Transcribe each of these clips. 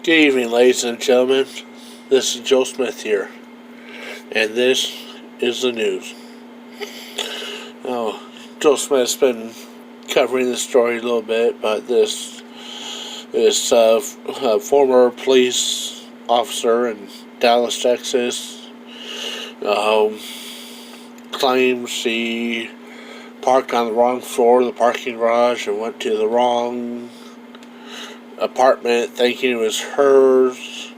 Good evening, ladies and gentlemen. This is Joe Smith here, and this is the news. Oh, Joe Smith's been covering the story a little bit, but this is a former police officer in Dallas, Texas, claims she parked on the wrong floor of the parking garage and went to the wrong apartment thinking it was hers.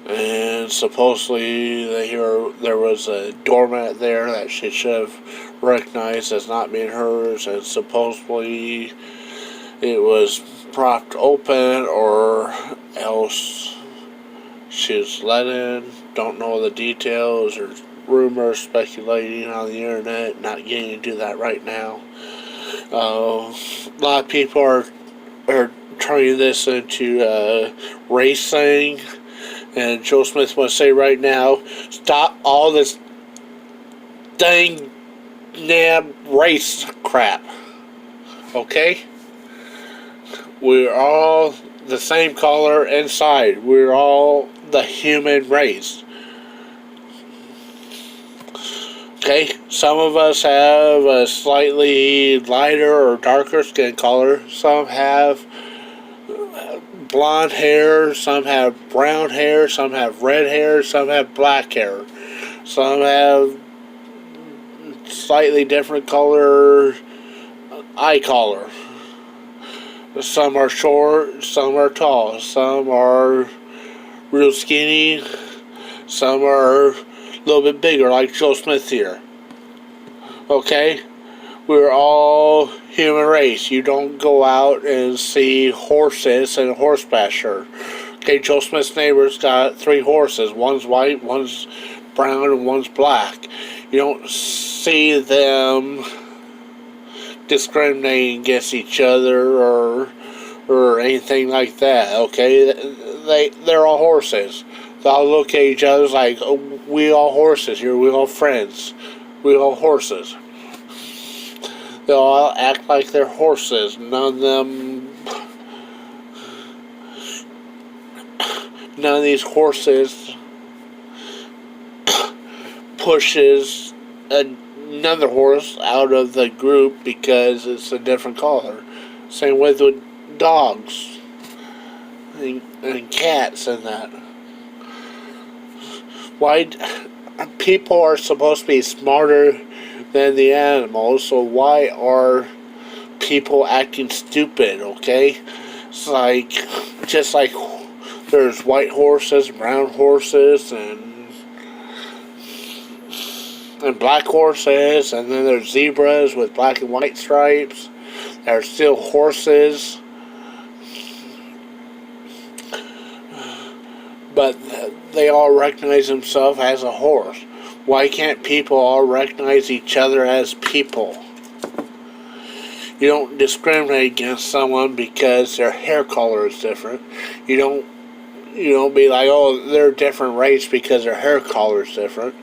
And supposedly there was a doormat there that she should have recognized as not being hers, and supposedly it was propped open or else she was let in. Don't know the details. There's rumors speculating on the internet, not getting into that right now. A lot of people are turning this into a race thing, and Joe Smith wants to say right now, stop all this dang damn race crap. Okay? We're all the same color inside. We're all the human race. Okay, some of us have a slightly lighter or darker skin color. Some have blonde hair, some have brown hair, some have red hair, some have black hair. Some have slightly different color eye color. Some are short, some are tall, some are real skinny, some are a little bit bigger, like Joe Smith here. Okay? We're all human race. You don't go out and see horses in a horse pasture. Okay, Joe Smith's neighbor's got 3 horses. One's white, one's brown, and one's black. You don't see them discriminating against each other or anything like that. Okay? They're all horses. They all look at each other like, oh, we all horses here, we all friends, we all horses. They all act like they're horses. None of these horses pushes another horse out of the group because it's a different color. Same with dogs and cats and that. Why people are supposed to be smarter than the animals, so why are people acting stupid? Okay, it's like just like there's white horses, brown horses, and black horses, and then there's zebras with black and white stripes. There's still horses, but they all recognize themselves as a horse. Why can't people all recognize each other as people? You don't discriminate against someone because their hair color is different. You don't be like, oh, they're a different race because their hair color is different.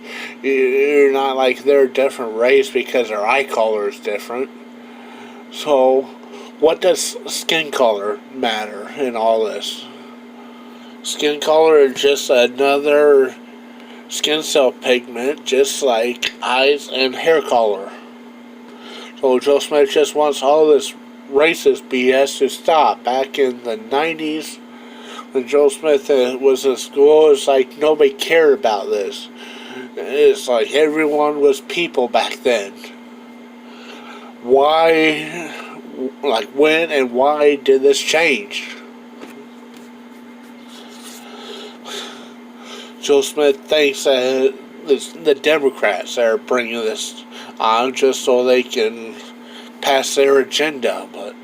You're not like they're a different race because their eye color is different. So, what does skin color matter in all this? Skin color is just another skin cell pigment, just like eyes and hair color. So Joe Smith just wants all this racist BS to stop. Back in the 90s, when Joe Smith was in school, it's like nobody cared about this. It's like everyone was people back then. Why, like when and why did this change? Joe Smith thinks that it's the Democrats that are bringing this on just so they can pass their agenda, but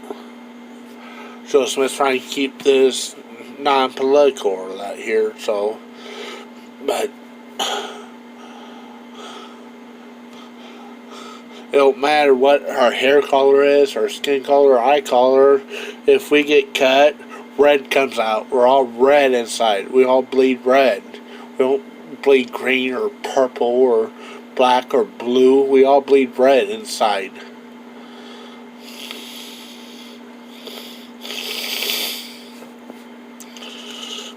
Joe Smith's trying to keep this non-political right here, so, but it don't matter what our hair color is, our skin color, our eye color. If we get cut, red comes out. We're all red inside. We all bleed red. We don't bleed green or purple or black or blue. We all bleed red inside.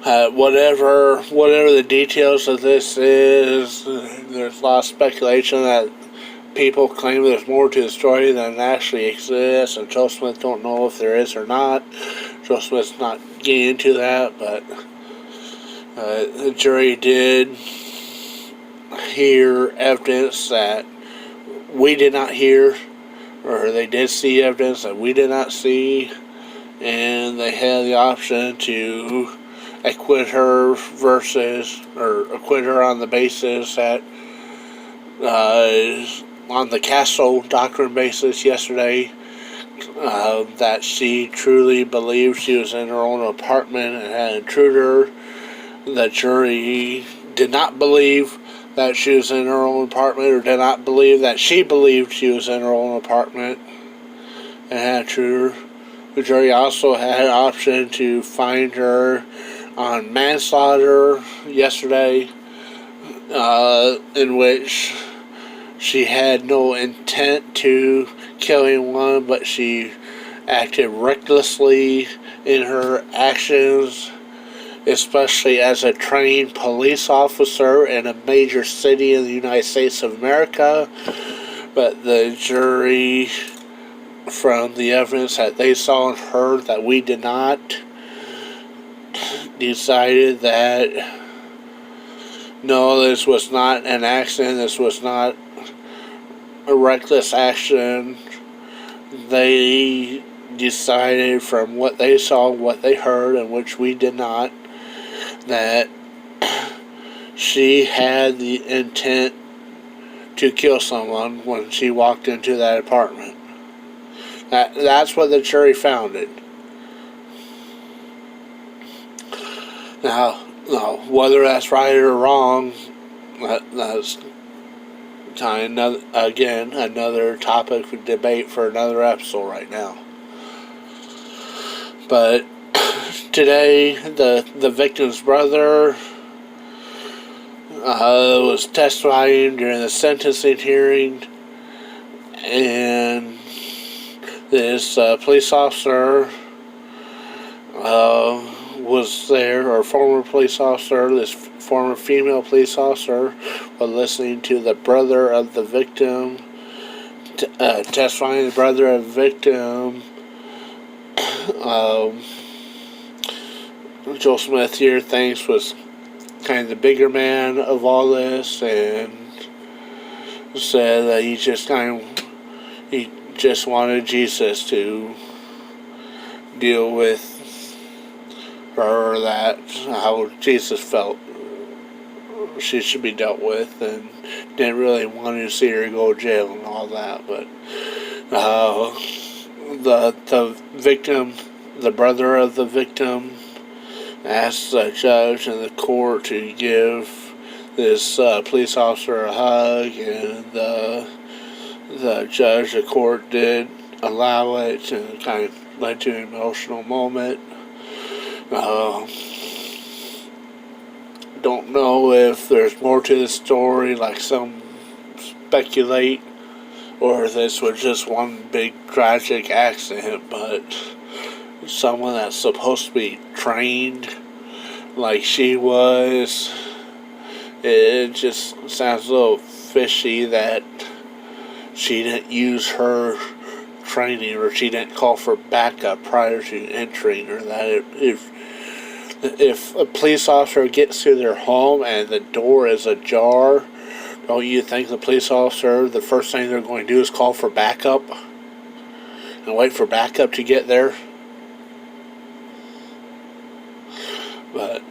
Whatever the details of this is, there's a lot of speculation that people claim there's more to the story than actually exists, and Joe Smith don't know if there is or not. Joe Smith's not getting into that, but the jury did hear evidence that we did not hear, or they did see evidence that we did not see, and they had the option to acquit her acquit her on the basis that on the Castle Doctrine basis yesterday, that she truly believed she was in her own apartment and had an intruder. The jury did not believe that she was in her own apartment, or did not believe that she believed she was in her own apartment and had an intruder. The jury also had an option to find her on manslaughter yesterday, in which she had no intent to kill anyone, but she acted recklessly in her actions, especially as a trained police officer in a major city in the United States of America. But the jury, from the evidence that they saw and heard that we did not, decided that no, this was not an accident, this was not a reckless action. They decided from what they saw, what they heard, and which we did not, that she had the intent to kill someone when she walked into that apartment. That's what the jury found it. Now, whether that's right or wrong, that's kind of, again, another topic for debate for another episode right now. But today, the victim's brother was testifying during the sentencing hearing, and this police officer was there, or former police officer, this former female police officer, was listening to the brother of the victim, testifying. The brother of the victim, Joe Smith here thinks was kind of the bigger man of all this, and said that he just wanted Jesus to deal with her, that how Jesus felt she should be dealt with, and didn't really want to see her go to jail and all that. But the victim, the brother of the victim, asked the judge and the court to give this police officer a hug, and the judge, the court did allow it, and it kind of led to an emotional moment. Don't know if there's more to the story, like some speculate, or if this was just one big tragic accident, but someone that's supposed to be trained like she was, it just sounds a little fishy that she didn't use her training, or she didn't call for backup prior to entering, or that if a police officer gets to their home and the door is ajar, don't you think the police officer, the first thing they're going to do is call for backup and wait for backup to get there? But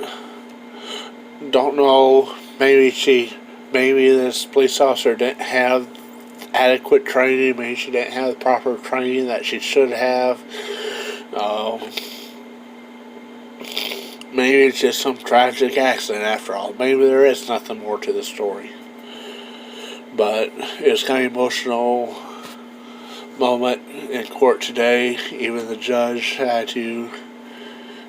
don't know, maybe this police officer didn't have adequate training, maybe she didn't have the proper training that she should have. Maybe it's just some tragic accident after all. Maybe there is nothing more to the story. But it was kind of emotional moment in court today. Even the judge had to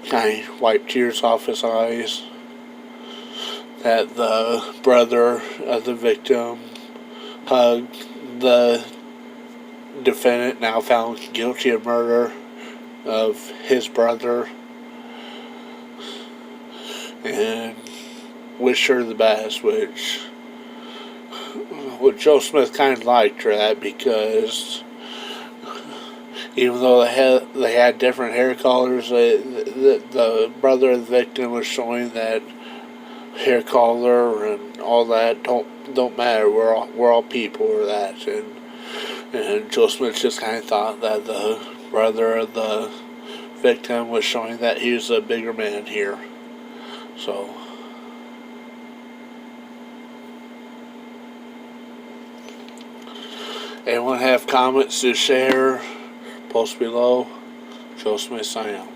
kind of wipe tears off his eyes that the brother of the victim hugged the defendant, now found guilty of murder of his brother. and wish her the best, which Joe Smith kind of liked her that, because even though they had different hair colors, the brother of the victim was showing that hair color and all that don't matter. We're all people, or that, and Joe Smith just kind of thought that the brother of the victim was showing that he was a bigger man here. So. Anyone have comments to share? Post below. Joe Smith sign out.